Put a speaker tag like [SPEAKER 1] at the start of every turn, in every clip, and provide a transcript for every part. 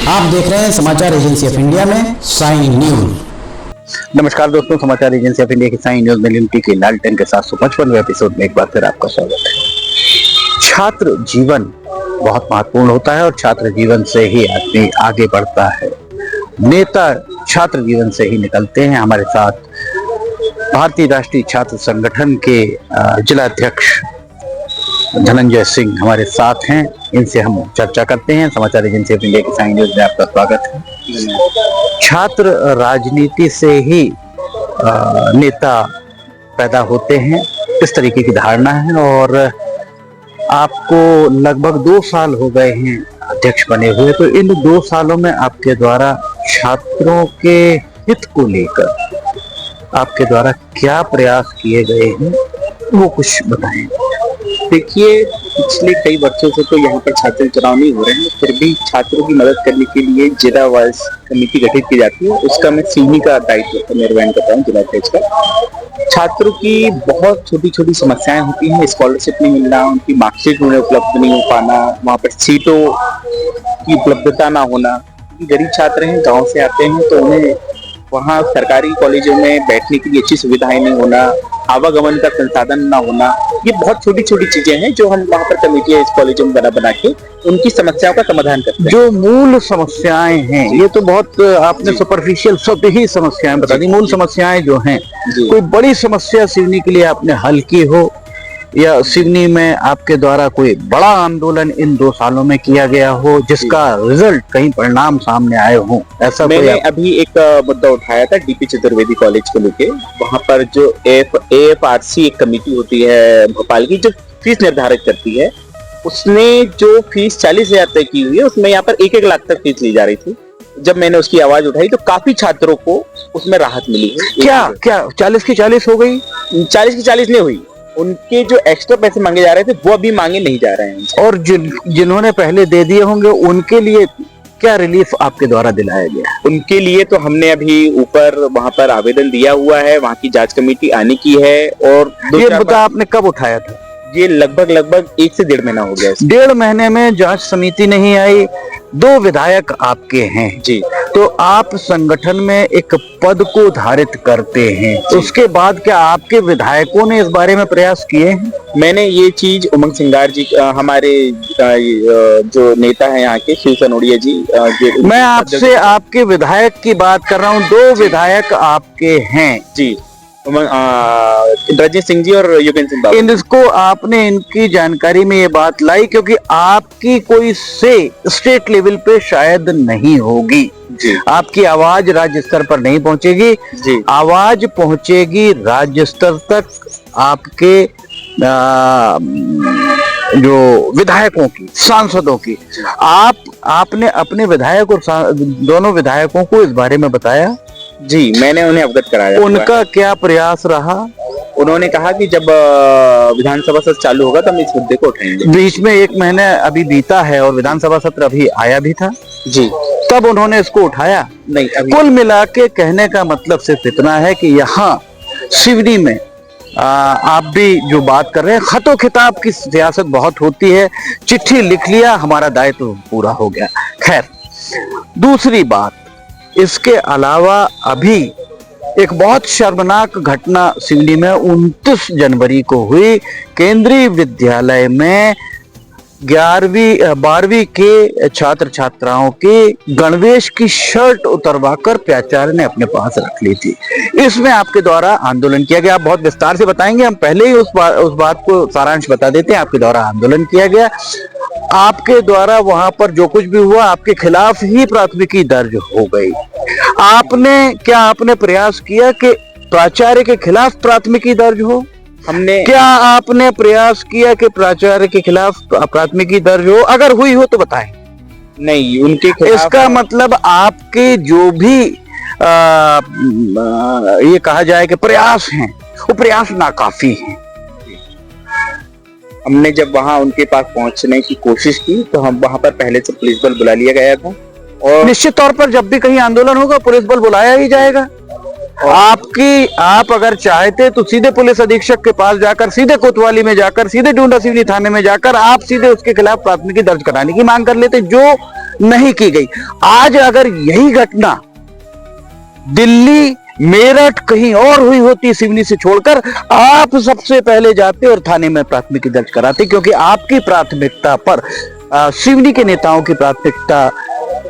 [SPEAKER 1] आप देख रहे हैं समाचार एजेंसी ऑफ इंडिया में साइन न्यूज।
[SPEAKER 2] नमस्कार दोस्तों, समाचार एजेंसी ऑफ इंडिया की साइन न्यूज में लिमटी के लालटेन के 755वें एपिसोड में एक बार फिर आपका स्वागत है। छात्र जीवन बहुत महत्वपूर्ण होता है और छात्र जीवन से ही आदमी आगे बढ़ता है। नेता छात्र जीवन से ही निकलते हैं। हमारे साथ भारतीय राष्ट्रीय छात्र संगठन के जिला अध्यक्ष धनंजय सिंह हमारे साथ हैं। इनसे हम चर्चा करते हैं। समाचार एजेंसी ऑफ इंडिया की साइन न्यूज में आपका स्वागत है। छात्र राजनीति से ही नेता पैदा होते हैं, इस तरीके की धारणा है। और आपको लगभग 2 साल हो गए हैं अध्यक्ष बने हुए, तो इन 2 सालों में आपके द्वारा छात्रों के हित को लेकर आपके द्वारा क्या प्रयास किए गए हैं, वो कुछ बताएं।
[SPEAKER 3] देखिए, पिछले कई वर्षों से तो यहाँ पर छात्र चुनाव नहीं हो रहे हैं, फिर भी छात्रों की मदद करने के लिए जिला वाइज कमेटी गठित की जाती है। उसका मैं सीढ़ी का दायित्व निर्वहन करता हूँ, जिला अध्यक्ष का। छात्रों की बहुत छोटी छोटी समस्याएं होती हैं। स्कॉलरशिप नहीं मिलना, उनकी मार्कशीट उन्हें उपलब्ध नहीं हो पाना, वहाँ पर सीटों की उपलब्धता ना होना। गरीब छात्र हैं, गाँव से आते हैं, तो उन्हें वहाँ सरकारी कॉलेजों में बैठने के लिए अच्छी सुविधाएं नहीं होना, आवागमन का संसाधन ना होना, ये बहुत छोटी छोटी चीजें हैं जो हम वहाँ पर कमेटियां इस कॉलेजों में बना के उनकी समस्याओं का समाधान करते हैं।
[SPEAKER 2] जो मूल समस्याएं हैं, ये तो बहुत आपने सुपरफिशियल सब ही समस्याएं बता दी। मूल समस्याएं जो हैं, कोई बड़ी समस्या सिवनी के लिए आपने हल की हो, या सिवनी में आपके द्वारा कोई बड़ा आंदोलन इन 2 सालों में किया गया हो जिसका रिजल्ट कहीं परिणाम सामने आए हो, ऐसा
[SPEAKER 3] मैंने अभी एक मुद्दा उठाया था डीपी चतुर्वेदी कॉलेज को लेके। वहां पर जो AFRC एक कमेटी होती है भोपाल की, जो फीस निर्धारित करती है, उसने जो फीस 40,000 तय की हुई है, उसमें यहाँ पर 1-1 लाख तक फीस ली जा रही थी। जब मैंने उसकी आवाज उठाई तो काफी छात्रों को उसमें राहत मिली है।
[SPEAKER 2] क्या 40 की 40 हो गई?
[SPEAKER 3] 40 की 40 नहीं हुई। उनके जो एक्स्ट्रा पैसे मांगे जा रहे थे वो अभी मांगे नहीं जा रहे हैं।
[SPEAKER 2] और जिन्होंने पहले दे दिए होंगे उनके लिए क्या रिलीफ आपके द्वारा दिलाया गया?
[SPEAKER 3] उनके लिए तो हमने अभी ऊपर वहां पर आवेदन दिया हुआ है, वहां की जांच कमेटी आने की है। और
[SPEAKER 2] ये मुद्दा आपने कब उठाया था?
[SPEAKER 3] ये लगभग 1 से 1.5 महीना हो गया।
[SPEAKER 2] 1.5 महीने में जांच समिति नहीं आई। 2 विधायक आपके हैं
[SPEAKER 3] जी,
[SPEAKER 2] तो आप संगठन में एक पद को धारित करते हैं, उसके बाद क्या आपके विधायकों ने इस बारे में प्रयास किए हैं?
[SPEAKER 3] मैंने ये चीज उमंग सिंगार जी, हमारे जो नेता है यहाँ के, शिव सनोडिया जी,
[SPEAKER 2] मैं आपसे आपके विधायक की बात कर रहा हूँ। 2 विधायक आपके हैं
[SPEAKER 3] जी, रंजीत सिंह जी और युगेंद्र सिंह बाबू।
[SPEAKER 2] इनको आपने इनकी जानकारी में ये बात लाई क्योंकि आपकी कोई से स्टेट लेवल पे शायद नहीं होगी
[SPEAKER 3] जी।
[SPEAKER 2] आपकी आवाज राज्य स्तर पर नहीं पहुंचेगी
[SPEAKER 3] जी।
[SPEAKER 2] आवाज पहुंचेगी राज्य स्तर तक आपके जो विधायकों की, सांसदों की। आपने अपने विधायक और दोनों विधायकों को इस बारे में बताया?
[SPEAKER 3] जी, मैंने उन्हें अवगत कराया।
[SPEAKER 2] उनका क्या प्रयास रहा?
[SPEAKER 3] उन्होंने कहा कि जब विधानसभा सत्र चालू होगा तो हम इस मुद्दे को उठाएंगे।
[SPEAKER 2] बीच में 1 महीना अभी बीता है और विधानसभा सत्र अभी आया भी था
[SPEAKER 3] जी,
[SPEAKER 2] तब उन्होंने इसको उठाया
[SPEAKER 3] नहीं?
[SPEAKER 2] कुल मिला के कहने का मतलब सिर्फ इतना है कि यहाँ सिवनी में आप भी जो बात कर रहे हैं, खतो खिताब की सियासत बहुत होती है। चिट्ठी लिख लिया, हमारा दायित्व पूरा हो गया। खैर, दूसरी बात, इसके अलावा अभी एक बहुत शर्मनाक घटना सिवनी में 29 जनवरी को हुई। केंद्रीय विद्यालय में 12वीं के छात्र छात्राओं की गणवेश की शर्ट उतरवाकर प्राचार्य ने अपने पास रख ली थी। इसमें आपके द्वारा आंदोलन किया गया। आप बहुत विस्तार से बताएंगे, हम पहले ही उस बात को सारांश बता देते हैं। आपके द्वारा आंदोलन किया गया, आपके द्वारा वहां पर जो कुछ भी हुआ आपके खिलाफ ही प्राथमिकी दर्ज हो गई। आपने प्रयास किया कि प्राचार्य के खिलाफ प्राथमिकी दर्ज हो? क्या आपने प्रयास किया कि प्राचार्य के खिलाफ प्राथमिकी दर्ज हो? अगर हुई हो तो बताएं।
[SPEAKER 3] नहीं, उनके खिलाफ।
[SPEAKER 2] इसका मतलब आपके जो भी ये कहा जाए कि प्रयास हैं, वो प्रयास नाकाफी हैं।
[SPEAKER 3] हमने जब वहां उनके पास पहुंचने की कोशिश की तो हम वहां पर पहले से पुलिस बल बुला लिया गया था। और
[SPEAKER 2] निश्चित तौर पर जब भी कहीं आंदोलन होगा पुलिस बल बुलाया ही जाएगा। आप अगर चाहते तो सीधे पुलिस अधीक्षक के पास जाकर, सीधे कोतवाली में जाकर, सीधे डूंडा सिवनी थाने में जाकर आप सीधे उसके खिलाफ प्राथमिकी दर्ज कराने की मांग कर लेते। जो नहीं की गई। आज अगर यही घटना दिल्ली, मेरठ, कहीं और हुई होती सिवनी से छोड़कर, आप सबसे पहले जाते और थाने में प्राथमिकी दर्ज कराते, क्योंकि आपकी प्राथमिकता पर सिवनी के नेताओं की प्राथमिकता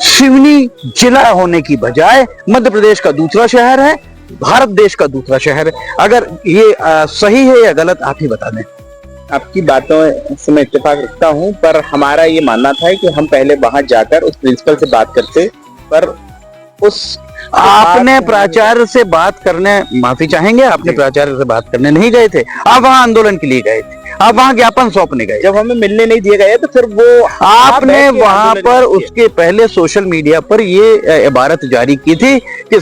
[SPEAKER 2] सिवनी जिला होने की बजाय मध्य प्रदेश का दूसरा शहर है, भारत देश का दूसरा शहर है। अगर ये सही है या गलत, आप ही बता दें।
[SPEAKER 3] आपकी बातों से मैं इत्तेफाक रखता हूं, पर हमारा ये मानना था कि हम पहले वहां जाकर उस प्रिंसिपल से बात करते, पर उस
[SPEAKER 2] आपने प्राचार्य से बात करने, माफी चाहेंगे, आपने प्राचार्य से बात करने नहीं गए थे, आप वहां आंदोलन के लिए गए थे, आप वहां ज्ञापन सौंपने गए।
[SPEAKER 3] जब हमें मिलने नहीं दिए गए तो फिर वो
[SPEAKER 2] आपने वहां पर उसके पहले सोशल मीडिया पर ये इबारत जारी की थी कि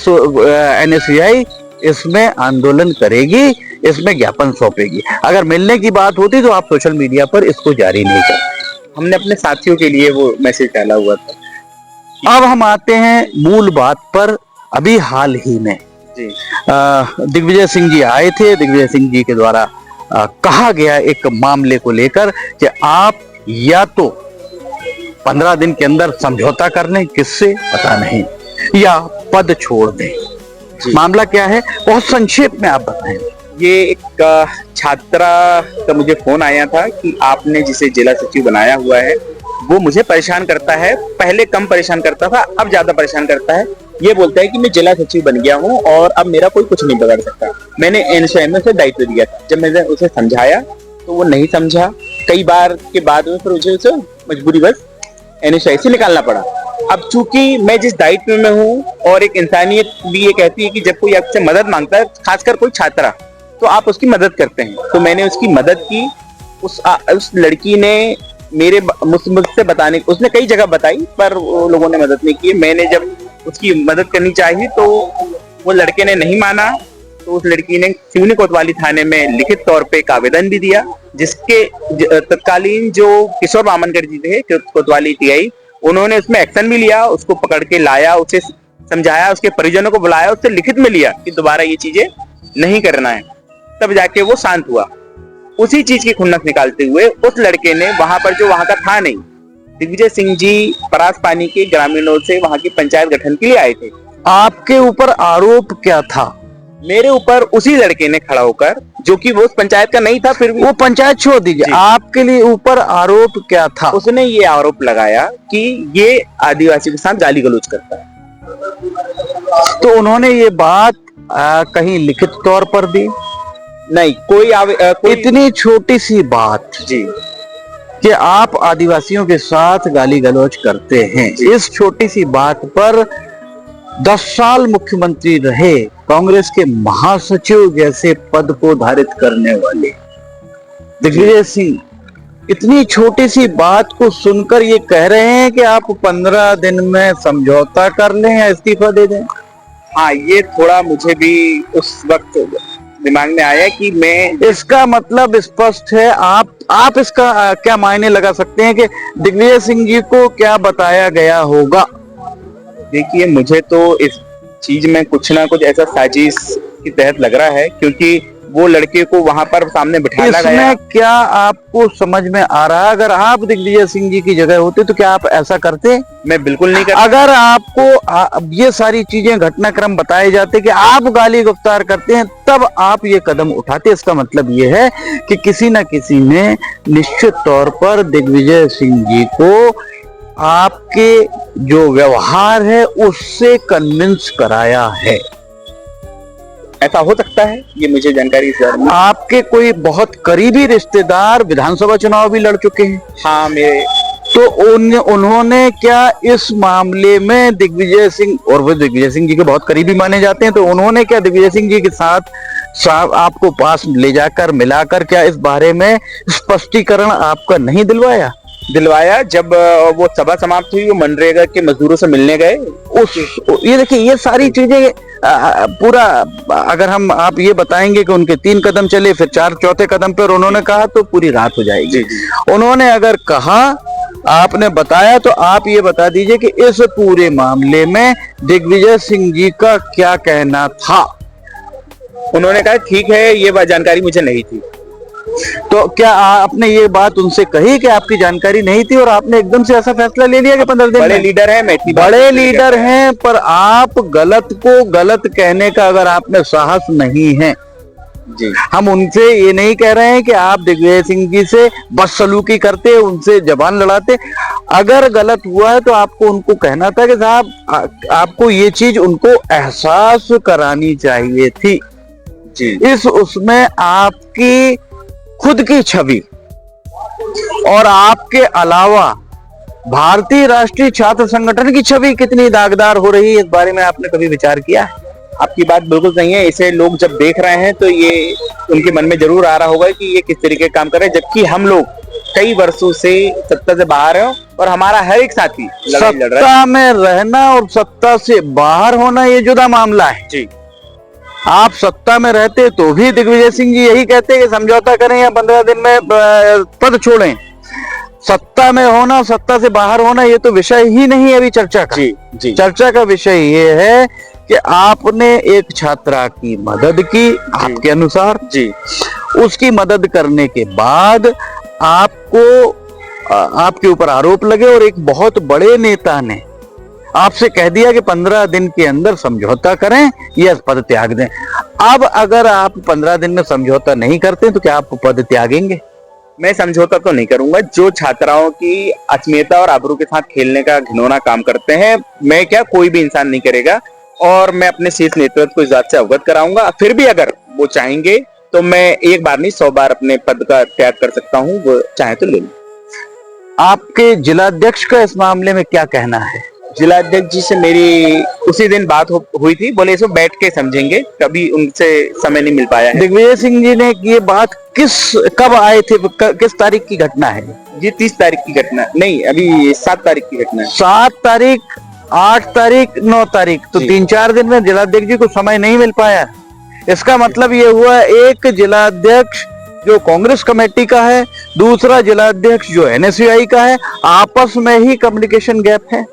[SPEAKER 2] NSCI इसमें आंदोलन करेगी, इसमें ज्ञापन सौंपेगी। अगर मिलने की बात होती तो आप सोशल मीडिया पर इसको जारी नहीं करते।
[SPEAKER 3] हमने अपने साथियों के लिए वो मैसेज डाला हुआ था।
[SPEAKER 2] अब हम आते हैं मूल बात पर। अभी हाल ही में दिग्विजय सिंह जी आए थे। दिग्विजय सिंह जी के द्वारा कहा गया एक मामले को लेकर कि आप या तो 15 दिन के अंदर समझौता कर लें, किससे पता नहीं, या पद छोड़ दें। मामला क्या है, बहुत संक्षेप में आप बताएं।
[SPEAKER 3] ये एक छात्रा का मुझे फोन आया था कि आपने जिसे जिला सचिव बनाया हुआ है वो मुझे परेशान करता है, पहले कम परेशान करता था, अब ज्यादा परेशान करता है। ये बोलता है कि मैं जिला सचिव बन गया हूँ और अब मेरा कोई कुछ नहीं बिगाड़ सकता। मैंने NSCI में से दायित्व दिया था, जब मैंने उसे समझाया तो वो नहीं समझा। कई बार के बाद में फिर उसे मजबूरी बस NSCI से निकालना पड़ा। अब चूंकि मैं जिस दायित्व में हूँ और एक इंसानियत भी ये कहती है कि जब कोई आपसे मदद मांगता है, खासकर कोई छात्रा, तो आप उसकी मदद करते हैं। तो मैंने उसकी मदद की। उस लड़की ने मुझसे बताने, उसने कई जगह बताई पर वो लोगों ने मदद नहीं की। मैंने जब उसकी मदद करनी चाहिए तो वो लड़के ने नहीं माना, तो उस लड़की ने सिवनी कोतवाली थाने में लिखित तौर पे एक आवेदन भी दिया, जिसके तत्कालीन जो किशोर मामनकर जी थे कोतवाली TI, उन्होंने उसमें एक्शन भी लिया, उसको पकड़ के लाया, उसे समझाया, उसके परिजनों को बुलाया, उससे लिखित में लिया कि दोबारा ये चीजें नहीं करना है। तब जाके वो शांत हुआ। उसी चीज की खुन्नस निकालते हुए उस लड़के ने वहां पर, जो वहां का था नहीं, दिग्विजय सिंह जी परास पानी के ग्रामीणों से वहां की पंचायत गठन के लिए आए थे।
[SPEAKER 2] आपके ऊपर आरोप क्या था?
[SPEAKER 3] मेरे ऊपर उसी लड़के ने खड़ा होकर, जो कि वो उस पंचायत का नहीं था, फिर भी
[SPEAKER 2] वो पंचायत छोड़ दीजिए, आपके लिए ऊपर आरोप क्या था?
[SPEAKER 3] उसने ये आरोप लगाया कि ये आदिवासी के साथ गाली गलौज करता है।
[SPEAKER 2] तो उन्होंने ये बात कहीं लिखित तौर पर दी?
[SPEAKER 3] नहीं, कोई
[SPEAKER 2] इतनी छोटी सी बात
[SPEAKER 3] जी
[SPEAKER 2] कि आप आदिवासियों के साथ गाली गलौज करते हैं, इस छोटी सी बात पर 10 साल मुख्यमंत्री रहे, कांग्रेस के महासचिव जैसे पद को धारित करने वाले दिग्विजय सिंह, इतनी छोटी सी बात को सुनकर ये कह रहे हैं कि आप 15 दिन में समझौता कर लें या इस्तीफा दे दें।
[SPEAKER 3] हाँ, ये थोड़ा मुझे भी उस वक्त दिमाग में आया कि मैं,
[SPEAKER 2] इसका मतलब स्पष्ट है। आप इसका क्या मायने लगा सकते हैं कि दिग्विजय सिंह जी को क्या बताया गया होगा?
[SPEAKER 3] देखिए, मुझे तो इस चीज में कुछ ना कुछ ऐसा साजिश के तहत लग रहा है, क्योंकि वो लड़के को वहां पर सामने बिठाया गया।
[SPEAKER 2] इसमें क्या आपको समझ में आ रहा है, अगर आप दिग्विजय सिंह जी की जगह होते तो क्या आप ऐसा करते?
[SPEAKER 3] मैं बिल्कुल नहीं करता।
[SPEAKER 2] अगर आपको ये सारी चीजें, घटनाक्रम बताए जाते कि आप गाली गुफ्तार करते हैं, तब आप ये कदम उठाते। इसका मतलब ये है कि किसी न किसी ने निश्चित तौर पर दिग्विजय सिंह जी को आपके जो व्यवहार है उससे कन्विंस कराया है।
[SPEAKER 3] ऐसा हो सकता है, ये मुझे जानकारी इस बारे में।
[SPEAKER 2] आपके कोई बहुत करीबी रिश्तेदार विधानसभा चुनाव भी लड़ चुके हैं?
[SPEAKER 3] हाँ, मेरे।
[SPEAKER 2] तो उन्होंने क्या इस मामले में दिग्विजय सिंह, और वो दिग्विजय सिंह जी के बहुत करीबी माने जाते हैं, तो उन्होंने क्या दिग्विजय सिंह जी के साथ आपको पास ले जाकर मिलाकर क्या इस बारे में स्पष्टीकरण आपका नहीं दिलवाया? जब वो सभा समाप्त हुई, वो मनरेगा के मजदूरों से मिलने गए। ये देखिए, ये सारी चीजें पूरा, अगर आप ये बताएंगे कि उनके 3 कदम चले, फिर 4 कदम पर उन्होंने कहा, तो पूरी रात हो जाएगी। उन्होंने अगर कहा, आपने बताया, तो आप ये बता दीजिए कि इस पूरे मामले में दिग्विजय सिंह जी का क्या कहना था?
[SPEAKER 3] उन्होंने कहा ठीक है, ये बात जानकारी मुझे नहीं थी।
[SPEAKER 2] तो क्या आपने ये बात उनसे कही कि आपकी जानकारी नहीं थी और आपने एकदम से ऐसा फैसला ले लिया कि 15 दिन
[SPEAKER 3] बड़े
[SPEAKER 2] में?
[SPEAKER 3] लीडर है, मैं इतनी बात
[SPEAKER 2] बड़े
[SPEAKER 3] नहीं
[SPEAKER 2] लीडर
[SPEAKER 3] कहता।
[SPEAKER 2] हैं, पर आप गलत को गलत कहने का अगर आप में साहस नहीं है,
[SPEAKER 3] जी
[SPEAKER 2] हम उनसे ये नहीं कह रहे हैं कि आप दिग्विजय सिंह जी से बदसलूकी करते, उनसे जबान लड़ाते। अगर गलत हुआ है तो आपको उनको कहना था कि साहब आपको ये चीज उनको एहसास करानी चाहिए थी।
[SPEAKER 3] जी
[SPEAKER 2] इस उसमें आपकी खुद की छवि और आपके अलावा भारतीय राष्ट्रीय छात्र संगठन की छवि कितनी दागदार हो रही है, इस बारे में आपने कभी विचार किया है?
[SPEAKER 3] आपकी बात बिल्कुल सही है। इसे लोग जब देख रहे हैं तो ये उनके मन में जरूर आ रहा होगा कि ये किस तरीके का काम कर रहे हैं, जबकि हम लोग कई वर्षों से सत्ता से बाहर हैं और हमारा हर एक साथी लड़ाई लड़ रहा है।
[SPEAKER 2] सत्ता में रहना और सत्ता से बाहर होना ये जुदा मामला है।
[SPEAKER 3] जी
[SPEAKER 2] आप सत्ता में रहते तो भी दिग्विजय सिंह जी यही कहते कि समझौता करें या 15 दिन में पद छोड़ें। सत्ता में होना, सत्ता से बाहर होना, ये तो विषय ही नहीं है अभी चर्चा का।
[SPEAKER 3] जी जी
[SPEAKER 2] चर्चा का विषय ये है कि आपने एक छात्रा की मदद की, आपके अनुसार
[SPEAKER 3] जी
[SPEAKER 2] उसकी मदद करने के बाद आपको आपके ऊपर आरोप लगे और एक बहुत बड़े नेता ने आपसे कह दिया कि 15 दिन के अंदर समझौता करें या पद त्याग दें। अब अगर आप 15 दिन में समझौता नहीं करते तो क्या आप पद त्यागेंगे?
[SPEAKER 3] मैं समझौता तो नहीं करूंगा। जो छात्राओं की अचमियता और आबरू के साथ खेलने का घिनौना काम करते हैं, मैं क्या कोई भी इंसान नहीं करेगा। और मैं अपने शीर्ष नेतृत्व को इस बात से अवगत कराऊंगा। फिर भी अगर वो चाहेंगे तो मैं एक बार नहीं 100 बार अपने पद का त्याग कर सकता हूं, वो चाहे तो ले लें।
[SPEAKER 2] आपके जिलाध्यक्ष का इस मामले में क्या कहना है?
[SPEAKER 3] जिलाध्यक्ष जी से मेरी उसी दिन बात हुई थी, बोले इसमें बैठ के समझेंगे, कभी उनसे समय नहीं मिल पाया है।
[SPEAKER 2] दिग्विजय सिंह जी ने ये बात कब आए थे, किस तारीख की घटना है?
[SPEAKER 3] ये 30 तारीख की घटना नहीं, अभी 7 तारीख की घटना है।
[SPEAKER 2] 7 तारीख, 8 तारीख, 9 तारीख, तो 3-4 दिन में जिलाध्यक्ष जी को समय नहीं मिल पाया। इसका मतलब ये हुआ एक जिलाध्यक्ष जो कांग्रेस कमेटी का है, दूसरा जिलाध्यक्ष जो एनएसयूआई का है, आपस में ही कम्युनिकेशन गैप है।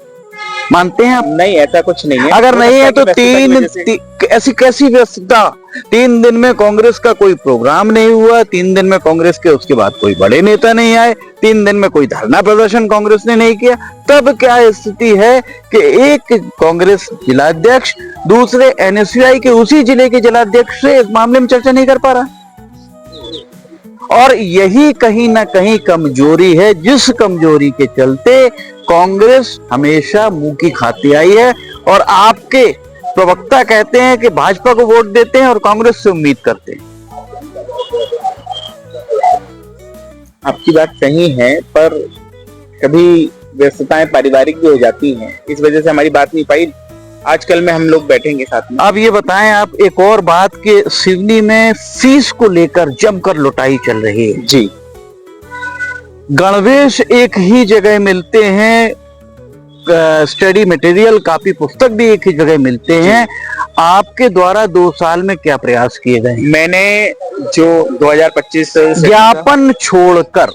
[SPEAKER 2] मानते हैं आप?
[SPEAKER 3] नहीं, ऐसा कुछ नहीं है।
[SPEAKER 2] अगर नहीं है तो ऐसी कैसी व्यस्तता? 3 दिन में कांग्रेस का कोई प्रोग्राम नहीं हुआ, 3 दिन में कांग्रेस के उसके बाद कोई बड़े नेता नहीं आए, 3 दिन में कोई धरना प्रदर्शन कांग्रेस ने नहीं किया। तब क्या स्थिति है कि एक कांग्रेस जिलाध्यक्ष दूसरे एनएसयूआई के उसी जिले के जिलाध्यक्ष से इस मामले में चर्चा नहीं कर पा रहा। और यही कहीं ना कहीं कमजोरी है, जिस कमजोरी के चलते कांग्रेस हमेशा मुंह की खाती आई है। और आपके प्रवक्ता कहते हैं कि भाजपा को वोट देते हैं और कांग्रेस से उम्मीद करते हैं।
[SPEAKER 3] आपकी बात सही है, पर कभी व्यस्तताएं पारिवारिक भी हो जाती हैं, इस वजह से हमारी बात नहीं पाई। आजकल में हम लोग बैठेंगे साथ में।
[SPEAKER 2] अब ये बताएं आप एक और बात कि सिवनी में फीस को लेकर जमकर लुटाई चल रही है।
[SPEAKER 3] जी,
[SPEAKER 2] गणवेश एक ही जगह मिलते हैं, स्टडी मटेरियल, कापी पुस्तक भी एक ही जगह मिलते हैं। आपके द्वारा 2 साल में क्या प्रयास किए गए?
[SPEAKER 3] मैंने जो 2025
[SPEAKER 2] ज्ञापन छोड़कर,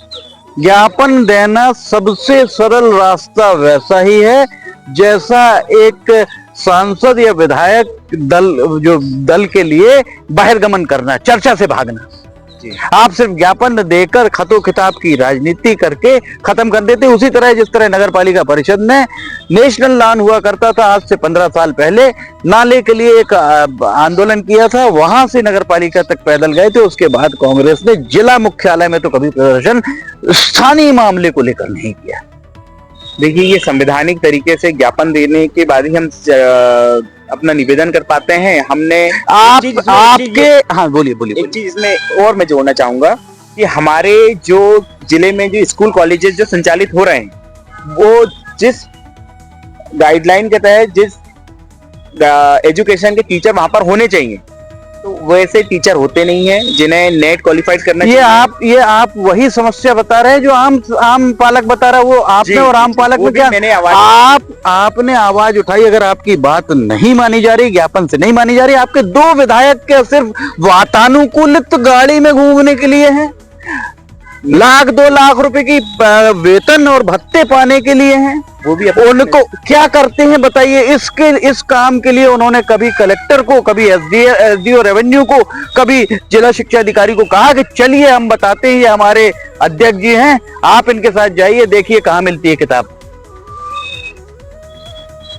[SPEAKER 2] ज्ञापन देना सबसे सरल रास्ता वैसा ही है जैसा एक सांसद या विधायक दल के लिए बहिर्गमन करना, चर्चा से भागना। आप सिर्फ ज्ञापन देकर खतो खिताब की राजनीति करके खत्म कर देते। उसी तरह जिस तरह नगर पालिका परिषद में नेशनल लॉन हुआ करता था, आज से 15 साल पहले नाले के लिए एक आंदोलन किया था, वहां से नगर पालिका तक पैदल गए थे। उसके बाद कांग्रेस ने जिला मुख्यालय में तो कभी प्रदर्शन स्थानीय मामले को लेकर नहीं किया।
[SPEAKER 3] देखिए, ये संवैधानिक तरीके से ज्ञापन देने के बाद ही हम अपना निवेदन कर पाते हैं। हमने
[SPEAKER 2] हाँ बोलिए।
[SPEAKER 3] एक चीज इसमें और मैं जोड़ना चाहूंगा कि हमारे जो जिले में जो स्कूल कॉलेजेस जो संचालित हो रहे हैं, वो जिस गाइडलाइन के तहत जिस एजुकेशन के टीचर वहां पर होने चाहिए, तो वैसे टीचर होते नहीं हैं जिन्हें नेट क्वालिफाइड करना चाहिए।
[SPEAKER 2] ये आप वही समस्या बता रहे हैं जो आम पालक बता रहा है। वो आपने और आम पालक में क्या आपने आवाज उठाई। अगर आपकी बात नहीं मानी जा रही, ज्ञापन से नहीं मानी जा रही, आपके 2 विधायक के सिर्फ वातानुकूलित गाड़ी में घूमने के लिए हैं। लाख 2 लाख रुपए की वेतन और भत्ते पाने के लिए हैं।
[SPEAKER 3] वो भी
[SPEAKER 2] उनको क्या करते हैं बताइए? इस काम के लिए उन्होंने कभी कलेक्टर को, कभी एसडीओ रेवेन्यू को, कभी जिला शिक्षा अधिकारी को कहा कि चलिए हम बताते हैं, ये हमारे अध्यक्ष जी हैं, आप इनके साथ जाइए, देखिए कहाँ मिलती है किताब।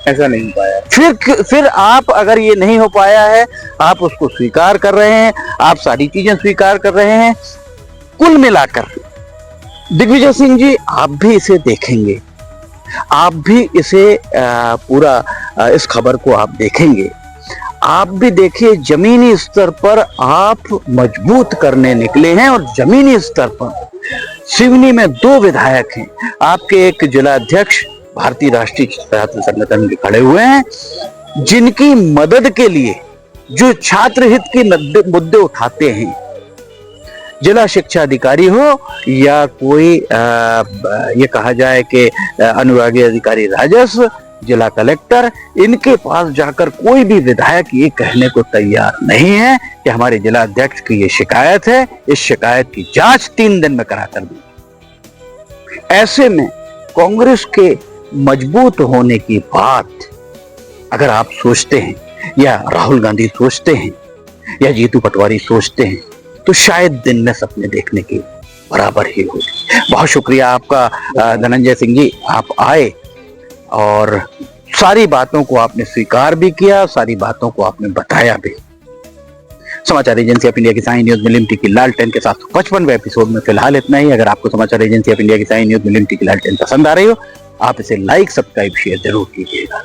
[SPEAKER 3] ऐसा नहीं हो पाया।
[SPEAKER 2] फिर आप, अगर ये नहीं हो पाया है, आप उसको स्वीकार कर रहे हैं, आप सारी चीजें स्वीकार कर रहे हैं। कुल मिलाकर दिग्विजय सिंह जी, आप भी इसे देखेंगे, आप भी इसे पूरा इस खबर को आप देखेंगे, आप भी देखिए जमीनी स्तर पर आप मजबूत करने निकले हैं। और जमीनी स्तर पर सिवनी में 2 विधायक हैं, आपके एक जिला अध्यक्ष भारतीय राष्ट्रीय छात्र संगठन के खड़े हुए हैं, जिनकी मदद के लिए, जो छात्र हित के मुद्दे उठाते हैं, जिला शिक्षा अधिकारी हो या कोई ये कहा जाए कि अनुरागी अधिकारी राजस्व, जिला कलेक्टर, इनके पास जाकर कोई भी विधायक ये कहने को तैयार नहीं है कि हमारे जिला अध्यक्ष की ये शिकायत है, इस शिकायत की जांच 3 दिन में करा कर दी। ऐसे में कांग्रेस के मजबूत होने की बात अगर आप सोचते हैं, या राहुल गांधी सोचते हैं, या जीतू पटवारी सोचते हैं, तो शायद दिन में सपने देखने के बराबर ही होगी। बहुत शुक्रिया आपका धनंजय सिंह जी, आप आए और सारी बातों को आपने स्वीकार भी किया, सारी बातों को आपने बताया भी। समाचार एजेंसी ऑफ इंडिया की साई न्यूज में लिमटी की लालटेन के 755वें एपिसोड में फिलहाल इतना ही। अगर आपको समाचार एजेंसी ऑफ इंडिया की साई न्यूज में लिमटी की लालटेन पसंद आ रही हो, आप इसे लाइक, सब्सक्राइब, शेयर जरूर कीजिएगा।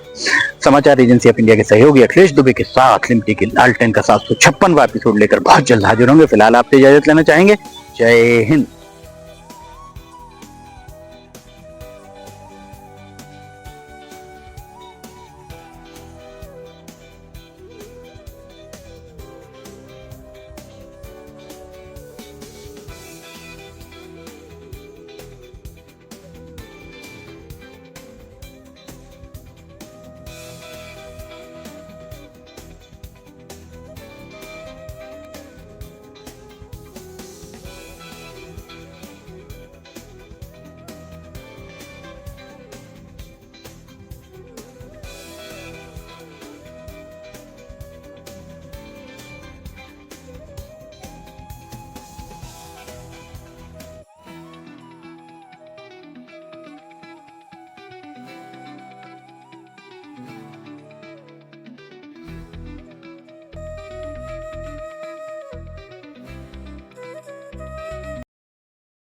[SPEAKER 2] समाचार एजेंसी ऑफ इंडिया के सहयोगी अखिलेश दुबे के साथ लिमटी की लालटेन का 756वां एपिसोड लेकर बहुत जल्द हाजिर होंगे। फिलहाल आपसे इजाजत लेना चाहेंगे। जय हिंद।